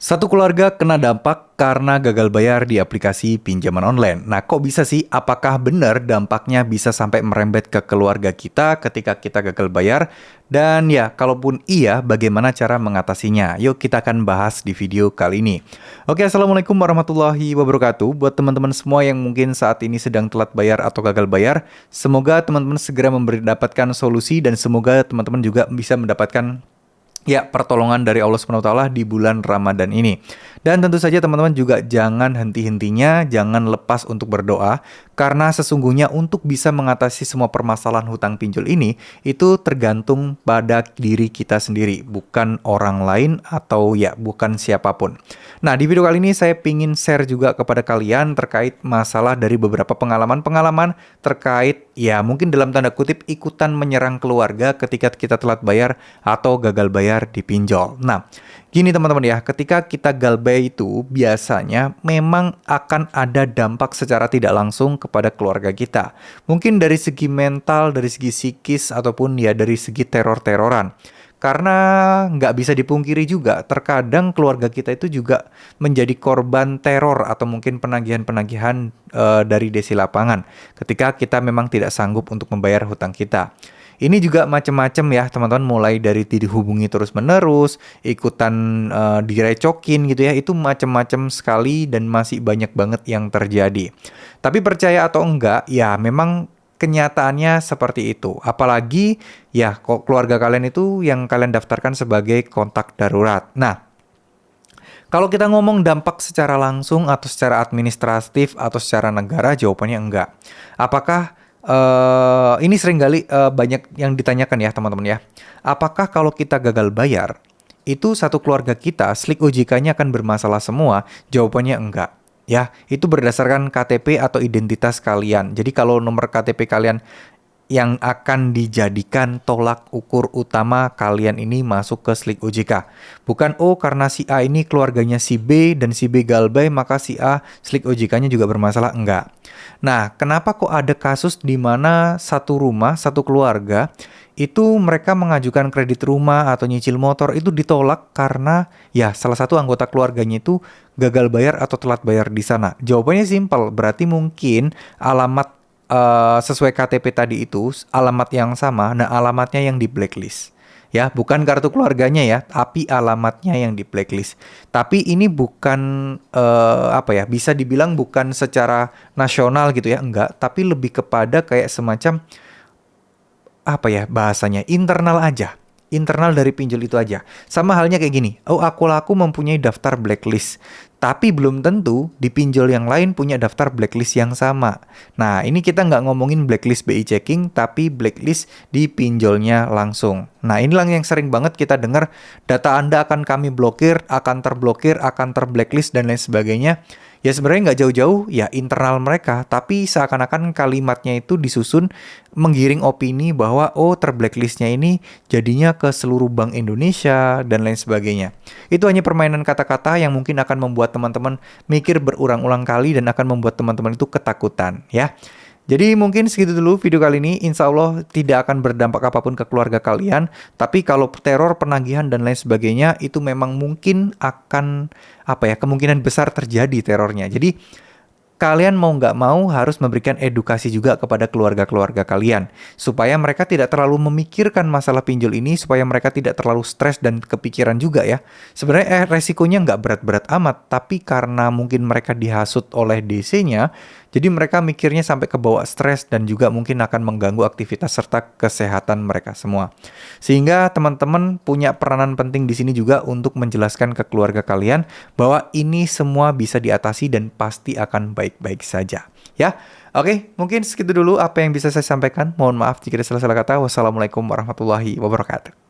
Satu keluarga kena dampak karena gagal bayar di aplikasi pinjaman online. Nah, kok bisa sih? Apakah benar dampaknya bisa sampai merembet ke keluarga kita ketika kita gagal bayar? Dan ya, kalaupun iya, bagaimana cara mengatasinya? Yuk kita akan bahas di video kali ini. Oke, Assalamualaikum warahmatullahi wabarakatuh. Buat teman-teman semua yang mungkin saat ini sedang telat bayar atau gagal bayar, semoga teman-teman segera mendapatkan solusi dan semoga teman-teman juga bisa mendapatkan pertolongan dari Allah Subhanahu wa taala di bulan Ramadan ini. Dan tentu saja teman-teman juga jangan henti-hentinya, jangan lepas untuk berdoa, karena sesungguhnya untuk bisa mengatasi semua permasalahan hutang pinjol ini, itu tergantung pada diri kita sendiri, bukan orang lain atau bukan siapapun. Nah, di video kali ini saya ingin share juga kepada kalian terkait masalah dari beberapa pengalaman-pengalaman terkait mungkin dalam tanda kutip ikutan menyerang keluarga ketika kita telat bayar atau gagal bayar di pinjol. Nah, gini teman-teman ya, ketika kita galbay itu biasanya memang akan ada dampak secara tidak langsung kepada keluarga kita. Mungkin dari segi mental, dari segi psikis, ataupun dari segi teror-teroran. Karena nggak bisa dipungkiri juga, terkadang keluarga kita itu juga menjadi korban teror atau mungkin penagihan-penagihan dari desi lapangan ketika kita memang tidak sanggup untuk membayar hutang kita. Ini juga macam-macam ya teman-teman, mulai dari dihubungi terus-menerus, ikutan direcokin gitu ya, itu macam-macam sekali dan masih banyak banget yang terjadi. Tapi percaya atau enggak, ya memang kenyataannya seperti itu. Apalagi kok keluarga kalian itu yang kalian daftarkan sebagai kontak darurat. Nah, kalau kita ngomong dampak secara langsung atau secara administratif atau secara negara, jawabannya enggak. Apakah ini seringkali banyak yang ditanyakan ya teman-teman ya. Apakah kalau kita gagal bayar, itu satu keluarga kita, slik OJK-nya akan bermasalah semua? Jawabannya enggak. Ya, itu berdasarkan KTP atau identitas kalian. Jadi kalau nomor KTP kalian yang akan dijadikan tolak ukur utama kalian ini masuk ke slik OJK. Bukan, karena si A ini keluarganya si B dan si B galbay, maka si A slik OJK-nya juga bermasalah. Enggak. Nah, kenapa kok ada kasus di mana satu rumah, satu keluarga, itu mereka mengajukan kredit rumah atau nyicil motor itu ditolak karena salah satu anggota keluarganya itu gagal bayar atau telat bayar di sana? Jawabannya simpel, berarti mungkin alamat sesuai KTP tadi itu alamat yang sama, nah alamatnya yang di blacklist. Ya, bukan kartu keluarganya ya, tapi alamatnya yang di blacklist. Tapi ini bukan bisa dibilang bukan secara nasional gitu ya, enggak, tapi lebih kepada kayak semacam bahasanya internal aja. Internal dari pinjol itu aja. Sama halnya kayak gini. Aku mempunyai daftar blacklist. Tapi belum tentu di pinjol yang lain punya daftar blacklist yang sama. Nah, ini kita nggak ngomongin blacklist BI checking, tapi blacklist di pinjolnya langsung. Nah, inilah yang sering banget kita dengar, data Anda akan kami blokir, akan terblokir, akan terblacklist, dan lain sebagainya. Ya sebenarnya nggak jauh-jauh internal mereka, tapi seakan-akan kalimatnya itu disusun menggiring opini bahwa terblacklistnya ini jadinya ke seluruh Bank Indonesia dan lain sebagainya. Itu hanya permainan kata-kata yang mungkin akan membuat teman-teman mikir berulang-ulang kali dan akan membuat teman-teman itu ketakutan ya. Jadi mungkin segitu dulu video kali ini. Insya Allah tidak akan berdampak apapun ke keluarga kalian. Tapi kalau teror, penagihan, dan lain sebagainya, itu memang mungkin akan kemungkinan besar terjadi terornya. Jadi kalian mau nggak mau harus memberikan edukasi juga kepada keluarga-keluarga kalian. Supaya mereka tidak terlalu memikirkan masalah pinjol ini, supaya mereka tidak terlalu stres dan kepikiran juga ya. Sebenarnya resikonya nggak berat-berat amat, tapi karena mungkin mereka dihasut oleh DC-nya, jadi mereka mikirnya sampai kebawa stres dan juga mungkin akan mengganggu aktivitas serta kesehatan mereka semua. Sehingga teman-teman punya peranan penting di sini juga untuk menjelaskan ke keluarga kalian bahwa ini semua bisa diatasi dan pasti akan baik-baik saja. Ya, oke, mungkin segitu dulu apa yang bisa saya sampaikan. Mohon maaf jika ada salah-salah kata. Wassalamualaikum warahmatullahi wabarakatuh.